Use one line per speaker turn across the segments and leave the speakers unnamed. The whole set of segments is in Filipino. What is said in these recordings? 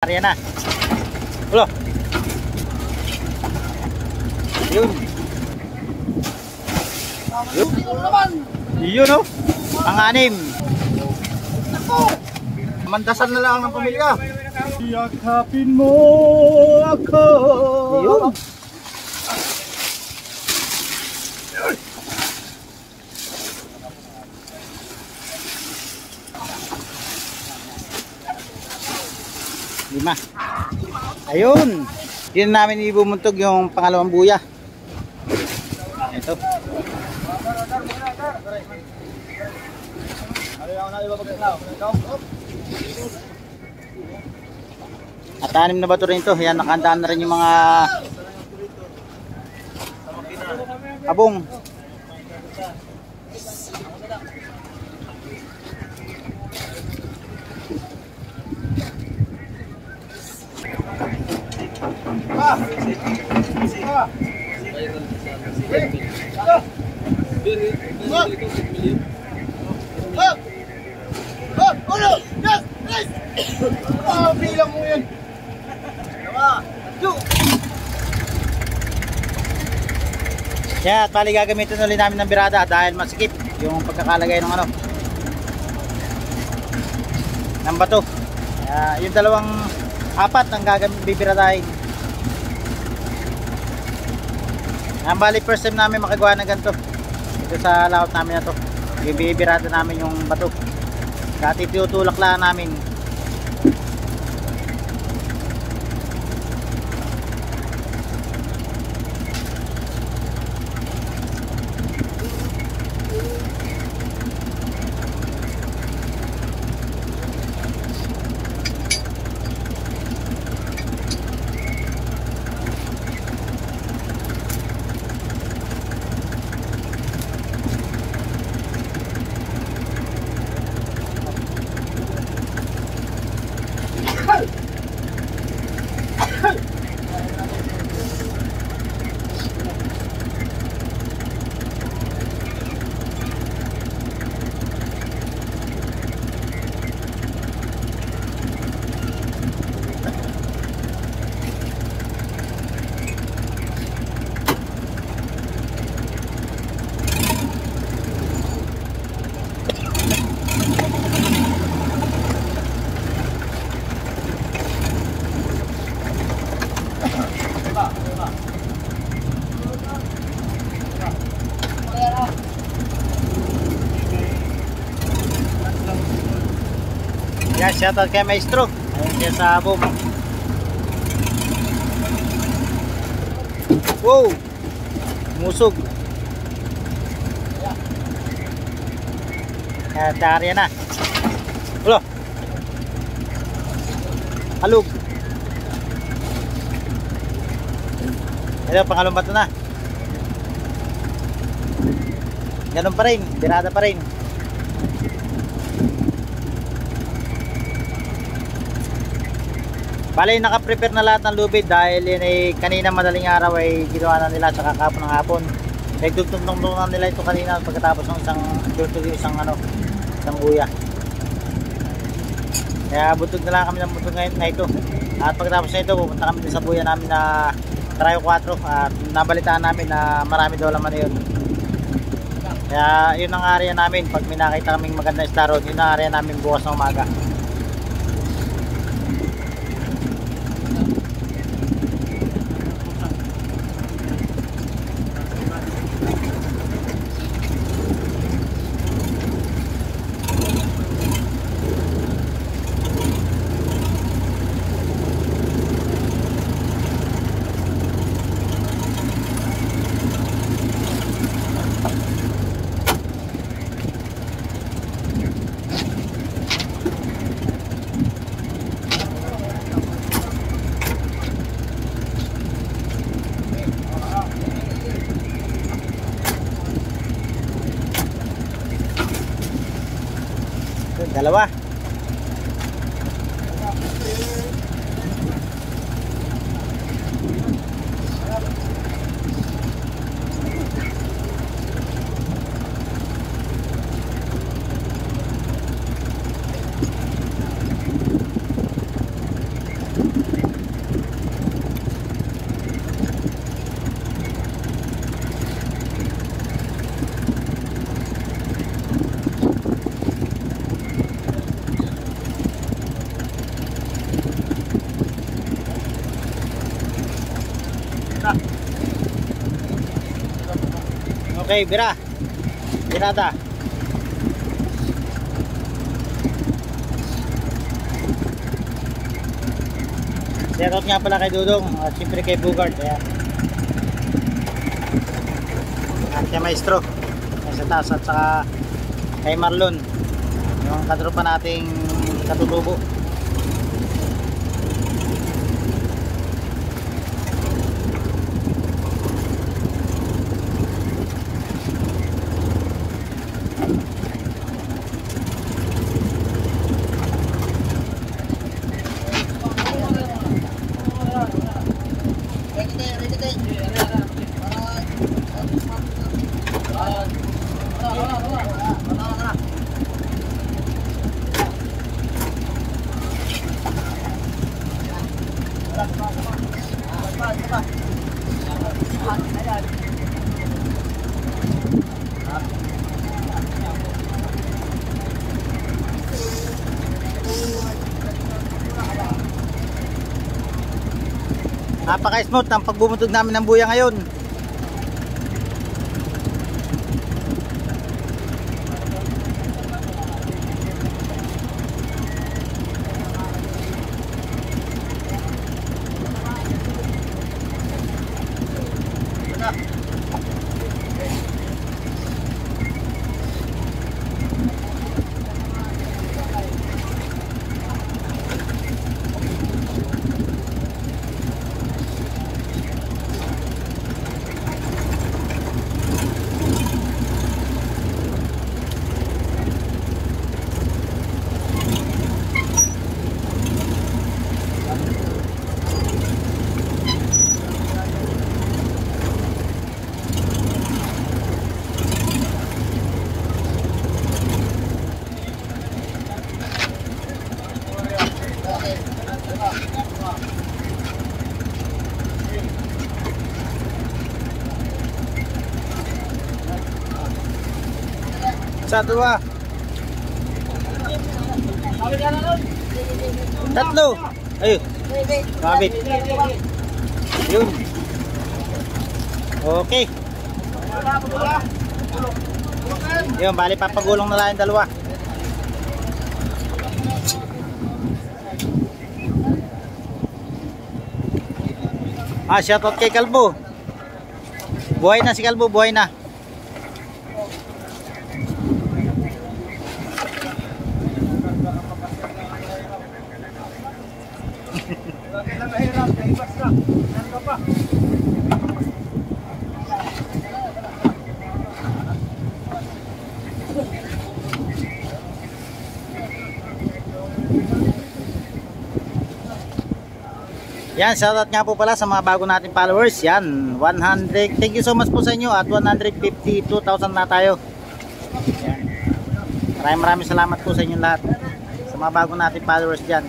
Ayan na. Ulo. Yun. Yun oh. Ang anim. Mandasan na lang ng pamilya. Yakapin mo ako. Yun. Lima. Ayun. Yun namin ibumuntog yung pangalawang buya. Ito. At anim na bato rin ito. Yan, nakandaan na rin yung mga abong. Bilang mo yan. Yan, at bali gagamitin ulit namin ng birada dahil masikip yung pagkakalagay ng ano ng bato. Yung dalawang apat ang bibiradahin. Yan, bali first time namin makagawa ng ganito dito sa layout namin na to. Bibirada namin yung bato. Dati tinutulak lang namin. Yan, shoutout kay Maestro. Ayun siya sa abong. Wow! Musog. Yan, tarya na. Ulo. Halog. Ito, pangalong bato na. Ganun pa rin, birada pa rin. Bali, naka-prepare na lahat ng lubid dahil yun ay kanina madaling araw ay ginawa na nila tsaka kapon ng hapon. Nagtugtong na nila ito kanina pagkatapos ng isang buya. Kaya butog na lang kami ng butog ngayon na ito. At pagkatapos na ito, pupunta kami sa buya namin na Trayo 4 at nabalitaan namin na marami daw laman na yun. Kaya yun ang area namin. Pag may nakita kaming maganda star road, yun ang area namin bukas ng umaga. Dalawa. Okay, bira. Birada. Shoutout nga pala kay Dudong at siyempre kay Bugard. Ayan. At kay Maestro sa taas at saka kay Marlon, yung katropa nating katutubo. Napaka-smooth ang pagbumutog namin ng buya ngayon. Sa dua. Tatlo. Ayun. Kabit. Yun. Okay. Yun, bali papagulong na lang yung dalawa. Shoutout kay Kalbo. Buhay na si Kalbo, buhay na. Yan, shoutout nga po pala sa mga bago nating followers. Yan, 100. Thank you so much po sa inyo at 152,000 na tayo. Yan. Maraming salamat po sa inyo lahat. Sa mga bago nating followers dyan.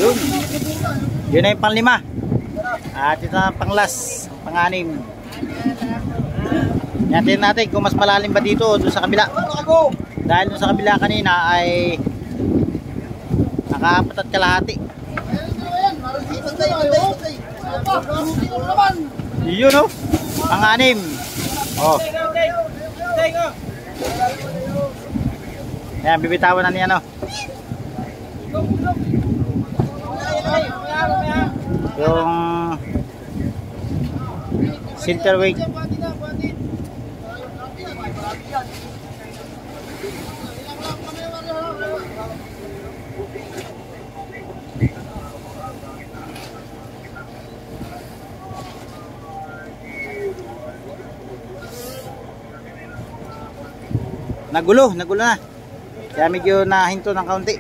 Yun. Yun na yung pang-5. At ito na pang-last, pang-6. Natin natin kung mas malalim ba dito o doon sa kabila. Dahil doon sa kabila kanina ay naka-4 at kalahati. Yun o, pang-6. Oh. Ayan, bibitawan na niya no. Yung center weight. Nagulo na. Kaya medyo nahinto ng kaunti.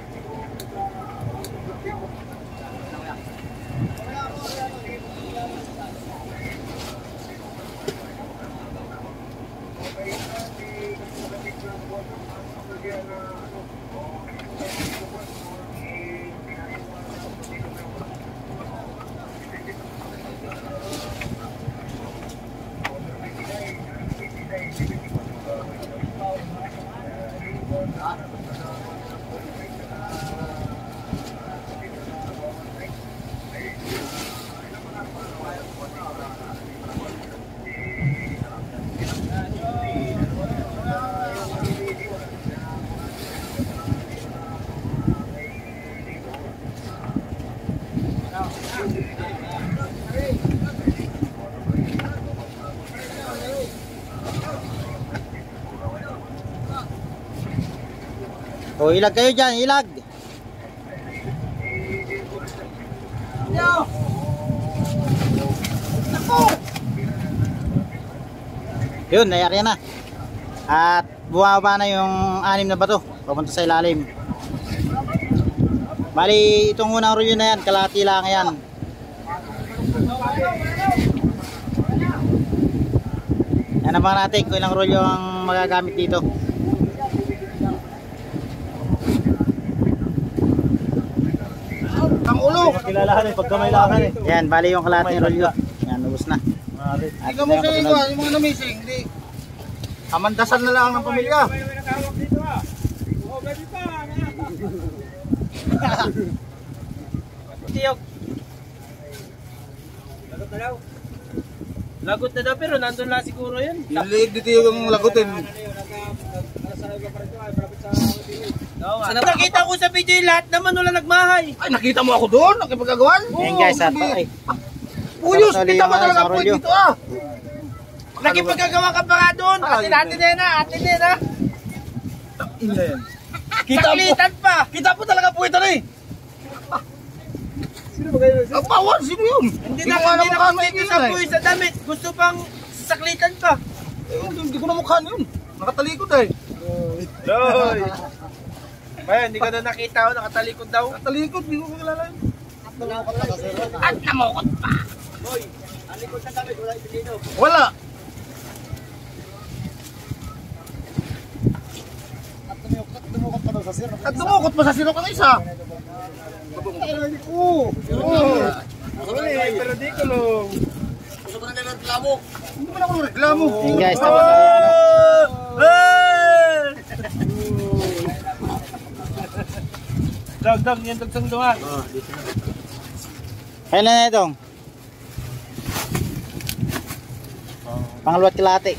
O, ilag kayo dyan, ilag. Yun, nayari na. At bumaba na yung 6 na bato papunta sa ilalim. Bali, itong unang rolyo na yan, kalahati lang yan. Yan naman natin kung ilang rolyo ang magagamit dito.
Ang ulo!
Kilalahan eh, pagka may lakan eh.
Yan, bali yung kalahati ng rolyo. Yan, ubos na.
Hindi ka mo sa iyo, yung mga namising, hindi. Amandasan na lang ng pamilya.
Tiyok. Lagot na daw pero nandun lang siguro yun.
Yung liig dito yung lagutin.
Nakita ko sa video yung lahat naman wala nagmahay.
Ay, nakita mo ako doon, nakipagagawan.
Yan guys, at ay.
Uyos, kita mo talaga po dito ah.
Nakipagagawa ka pa nga doon. Atin na. Saklitan pa.
Kita po talaga po ito na eh. Sino ba kayo? Ang bawal, sino yun?
Hindi na dito sa puwi sa damit. Gusto pang saklitan pa.
Hindi ko na mukhaan yun. Nakatalikod eh.
Loy. Bayan, hindi ka na nakita o nakatalikod daw.
Nakatalikod, hindi ko kilala yun.
At namukot pa. Boy, alikod sa damit, wala dito.
Wala. At dumukot pa sa sirok ang isa. Oo.
Pero di ko lang.
Hindi mo na ako reklamo.
Yan guys, tapos na yan.
Dag, yan dagsang dunga.
Kailan na itong? Pangalawa't kalahati.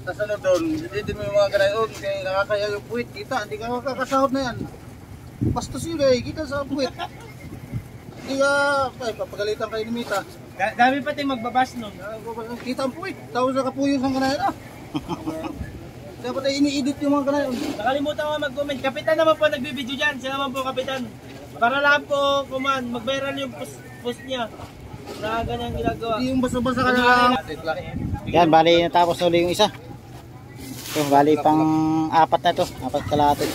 Tapos ano doon, hindi mo yung mga ganayon, kaya nakakaya yung puwit, kita, hindi ka makakasahod na yan. Bastos yun eh, kita sa puwit. Hindi ka, papagalitan kayo ni Mita.
Dami pati magbabas nun.
Kita ang puwit, tapos nakapuyos ang ganayon ah. Dapat ay ini-edit yung mga ganayon.
Nakalimutan ko mag-comment. Kapitan naman po nagbibideo dyan. Siya naman po kapitan. Para lang po mag-viral yung post niya. Na ganyan ginagawa.
Hindi yung basta-basta ka na lang.
Yan, bali natapos na uli yung isa. So, bali pang 4 na to, 4 kalahati.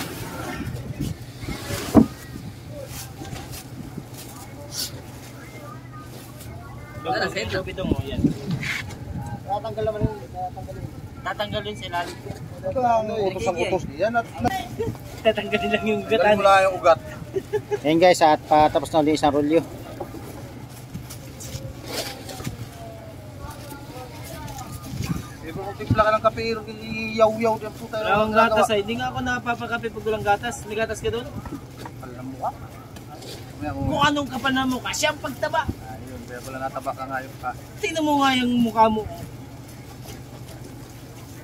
Kapitong mo yan.
Tatanggal naman yun.
Tatanggalin sa ilalim.
Ito ang utos ang utos diyan at
Tatanggalin lang yung
tanggalin
gatan.
mo lang yung ugat.
Yan guys, at patapos na uli isang rolyo.
Timpla ka ng kape, iyaw-yaw din po tayo.
Walang gatas ay. Hindi nga ako napapakape pag walang gatas. May gatas ka doon?
Alam mo ah.
Kung anong kapal na mukha, siyang pagtaba.
Ayun, kaya pala nataba ka ngayon ka.
Tingnan mo nga yung mukha mo.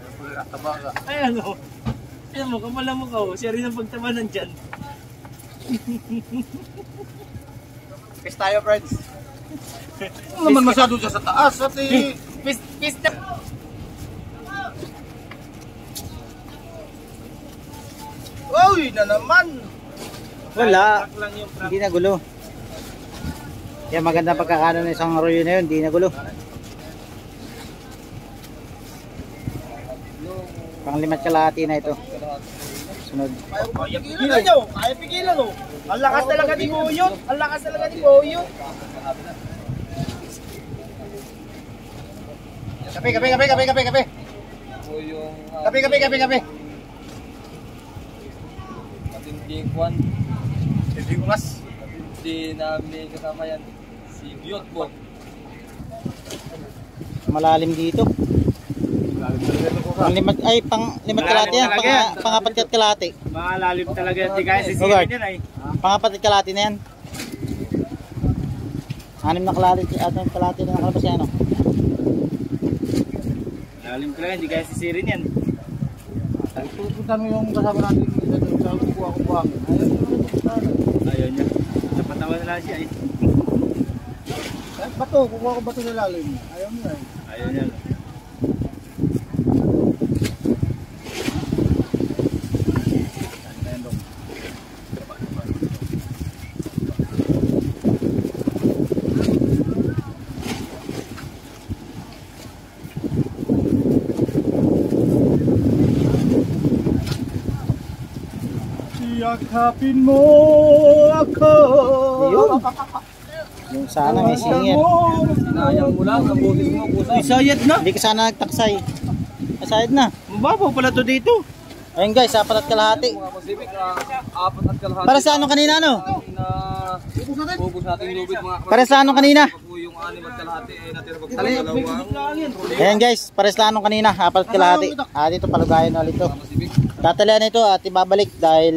Kaya pala nataba ka.
Ay ano. Tingnan mo, kapal na mukha mo. Siya rin ang pagtaba nandyan.
Kiss tayo, friends. Ano naman masyado siya sa taas at
Pis na.
Uy, na naman.
Wala,
Track lang yung track.
hindi na gulo. Yan, maganda pagkakano ng isang rolyo na yun, hindi na gulo. Pang 5 kalahati na ito. Sunod.
Kaya pigilan nyo. Kaya pigilan nyo. Ang lakas talaga ni Boyot. Ang lakas talaga ni Boyot.
Kape, kape, kape, kape, kape, kape. Kape, kape, kape, kape.
Matinding kwan,
Hindi ko mas.
hindi namin kasama yan, si Biyot po.
Malalim dito. Pang 5, ay pang 5 kalahati yan, pang 4 kalahati.
Malalim talaga yan. Di kaya
Bogart.
sisirin yan ay.
Pang 4 kalahati na yan. 6 na kalahati, at yung kalahati na nakalabas yan, ano.
Malalim talaga. Di kaya sisirin yan.
Pupuntan mo yung kasama natin sa kuha-kuha.
Ayaw niya. Napatawa na lang siya eh.
Bato, kukuha ko bato sa lalim. Ayaw mo eh.
Ayun yan.
Yakapin mo ako.
Yun. Yung sana may singer.
Sinayang mo lang, ang boses mo, pusa.
Isayad na.
Hindi ka sana nagtaksay. Asayad na.
Mababaw pala to dito.
Ayun guys, 4 at kalahati.
Mga Pacific, 4 at kalahati.
Para sa ano kanina no?
Ubus natin yung lubid mga
Para sa ano kanina?
po yung 6 at kalahati ay natira pagdalawang
Ayan guys, para sa ano kanina, 4 at kalahati. Dito palugayan ulit ito.
Pacific.
Tatalian ito at ibabalik dahil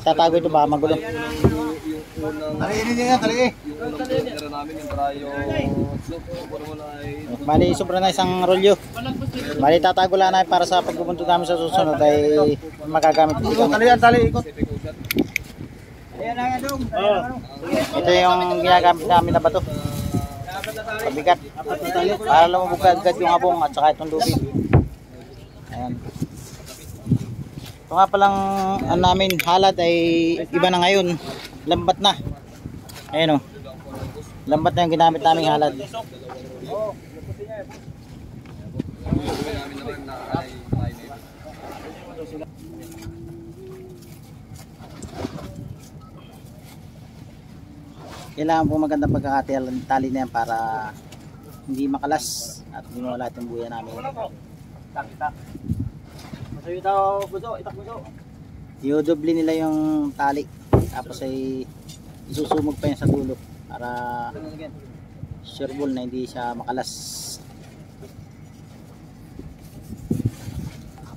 tatago ito baka magulo.
Yung unang
Taliinin niya yan, taliin.
yung unang tira namin yung trayo. So, puro mo na ay
Bali, sobra na isang rolyo. Bali, tatago lang na para sa pagbubuntog namin sa susunod ay magagamit ito kami.
Talian, tali, ikot.
Pacific Ocean.
Ito yung ginagamit namin na bato. Pabigat. Para lumubog agad yung abong at saka itong lubid. Ayan. Ito nga palang ano namin halad ay iba na ngayon. Lambat na. Ayan o. Lambat na yung ginamit naming halad.
Namin naman na ay tayo.
Kailangan po magandang pagkakatali na yan para hindi makalas at hindi mawala itong buya namin.
Masayo daw, buso, itak buso.
Iudoble nila yung tali tapos ay isusumog pa yan sa dulo para sureball na hindi siya makalas.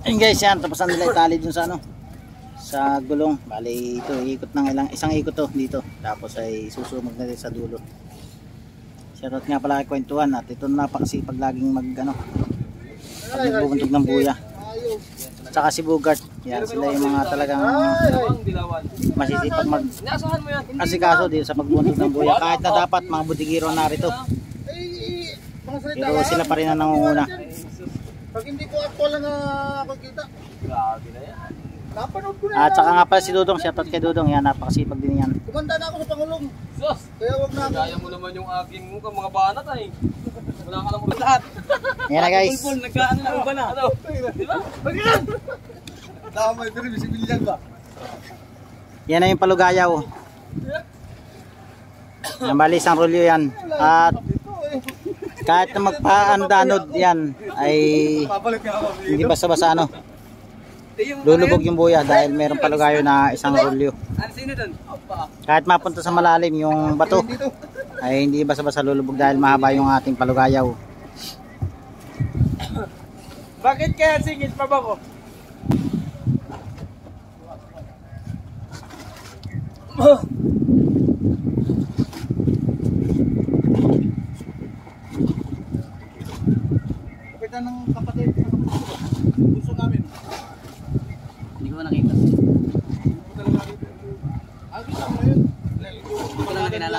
Ayun guys, yan tapos ang nila itali dun sa ano sa gulong. Bali ito ikot ng isang ikot to dito tapos ay susumog na din sa dulo. Shoutout nga pala kay Kwentuhan at ito napakasipag laging mag ano pagbubuntog ng buya. Tsaka si Bugart, yan sila yung mga talagang masisipag mag asikaso dito sa pagbubuntog ng buya kahit na dapat mga butigiro narito pero sila pa rin ang nangunguna.
Pag hindi ko actual na nakakita.
Grabe na yan.
Napanood ko na
At saka nga pala si Dudong, shoutout kay Dudong, yan napakasipag din yan.
Kumanda na ako sa Pangulong.
Sus!
Kaya wag na ako.
Gaya mo naman yung aking mukha, mga banat ay. Wala ka lang mo lahat.
Yan na guys.
Nagkaano na ba na? Ano? Di ba? Pagyan!
Damay pero bisibilyan ba?
Yan na yung palugayaw. Yan bali isang rolyo yan. At kahit na magpaanod-anod yan ay
Babalik nga ako.
hindi basta-basta ano. Lulubog yung buya dahil mayroong palugayo na isang rolyo.
Ano sino doon?
Kahit mapunta sa malalim yung bato ay hindi basta-basta lulubog dahil mahaba yung ating palugayaw.
Bakit kaya singit pa ba ko?
Kapitan ng kapatid. Gusto namin.
Hindi ko nakita.
Ah, gusto mo yun.
Hindi ko lang nakilala.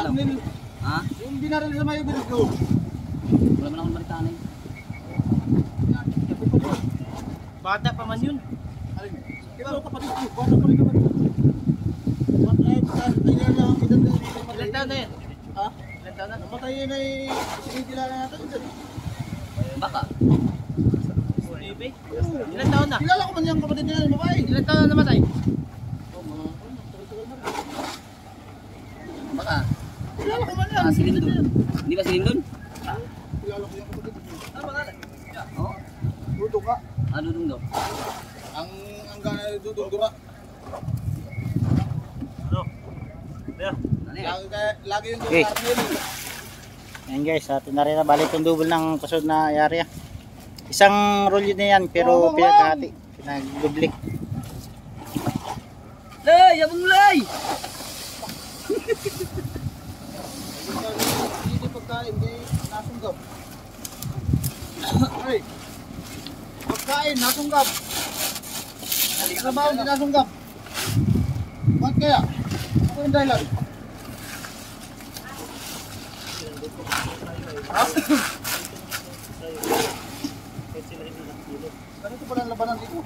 Ha?
Yung dinaril sa mayo bilis ko.
Wala man akong balitaan eh.
Bata pa man yun.
Alin? Ikaw kapatid ko. Bata pa rin kapatid. Ayan lang ang edad na yun.
Ilan taon na yan?
Ha?
Ilan taon na?
Namatay yun ay sinigilala natin.
Baka.
Baby? Ilan taon na?
Kilala ko man yung kapatid niya, babae.
Ilan taon na namatay?
Baka.
Kilala ko man yan.
Silindon. Hindi ba silindon?
Kilala ko yung kapatid niya.
Ano ba nga?
Oo.
Luto ka.
Ano dun daw?
Ang gana dudura. Lagi yung
Okay.
dudura.
Ayan guys, atin na rin na balik yung double ng kasunod na area. Isang rolyo na yan pero pinaghati. Pinagdubli.
Lay! Abang lay!
Hindi pagkain, hindi nasunggab. Ay! Pagkain, nasunggab. Trabaho, hindi nasunggab. Bakit kaya? Ako yung dahilan. Ganito pala ang labanan dito.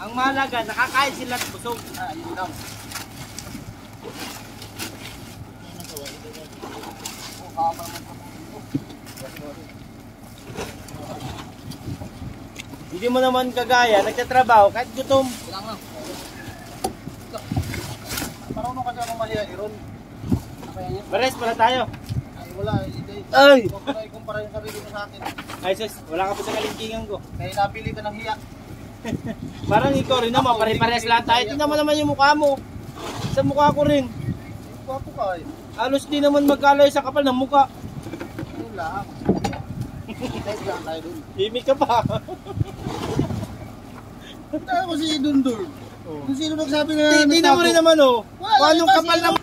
Ang mahalaga, nakakain sila at busog.
Yun lang.
Hindi mo naman kagaya, nagtatrabaho kahit gutom.
Marunong kasi ako mahiya, Iron.
Pares pala tayo.
Ay, wala. Hindi.
Ay!
Huwag ko na ikumpara yung sarili mo sa akin.
Ay sus, wala ka pa sa kalingkingan ko.
Kaya nabili ka ng hiya.
Parang ikaw rin naman, pare-pares lahat tayo. Tingnan mo naman yung mukha mo. Sa mukha ko rin.
Guwapo ka eh.
Halos di naman magkalayo sa kapal ng mukha.
Yun lang. Test lang tayo dun.
Himik ka pa.
Tayo ko si Dundul. Kung sino nagsabi na
Tingnan mo rin naman oh.
Wala,
Anong
iba
kapal
sino?
ng...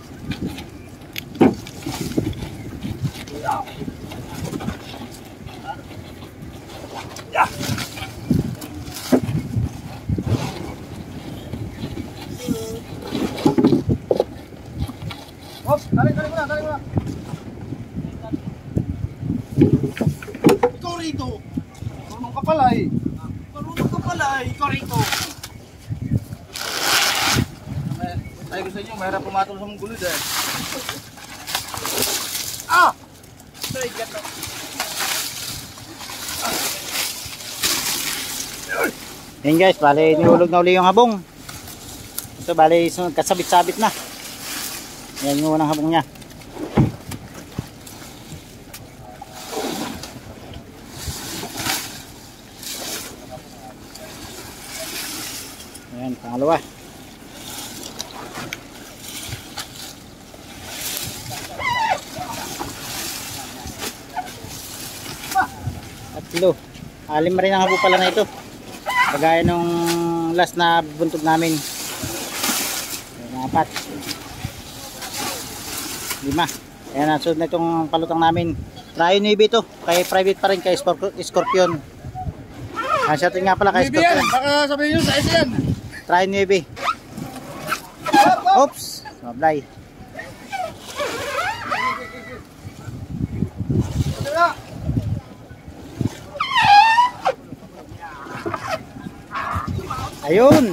Ops, tarik mo na.
Ikaw rito.
Marunong ka pala eh.
Marunong ka pala, ikaw rito.
Ay ko sa inyo, mahirap pumatol sa mong gulid eh.
Ah! Sorry, gato.
Yan guys, bali nihulog na uli yung habong. Ito bali kasabit-sabit na. Yan yung unang habong niya. Yan, pangalawa. Tatlo. Alim rin ang habo pala na ito. Kagaya nung last na buntog namin. Ayan, 4. 5. Ayan, nasunod na itong palutang namin. Try Navy ito. Kay private pa rin, kay Scorpion. Shoutout nga pala kay
Maybe yan,
Scorpion.
baka sabihin nyo sa isa yan.
Try Navy. Oops! Mablay. Ayun.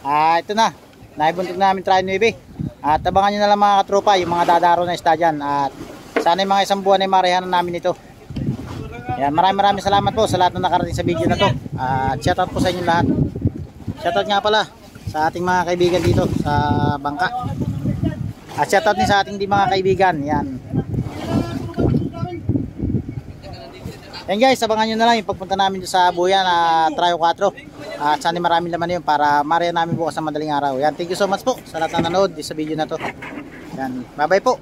Ito na. Naibuntog namin try 9. At abangan nyo na lang mga katropa, yung mga dadaro na isda dyan. At sana yung mga isang buwan ay marihanan namin ito. Yan, maraming salamat po sa lahat na nakarating sa video na to. At shoutout po sa inyo lahat. Shoutout nga pala sa ating mga kaibigan dito sa bangka. At shoutout din sa ating di mga kaibigan. Yan. Yan guys, abangan nyo na lang yung pagpunta namin sa buyan na Trio 4. At sana maraming laman yun para marihan namin bukas sa madaling araw. Yan, thank you so much po sa lahat na nanood sa video na to. Yan, bye bye po.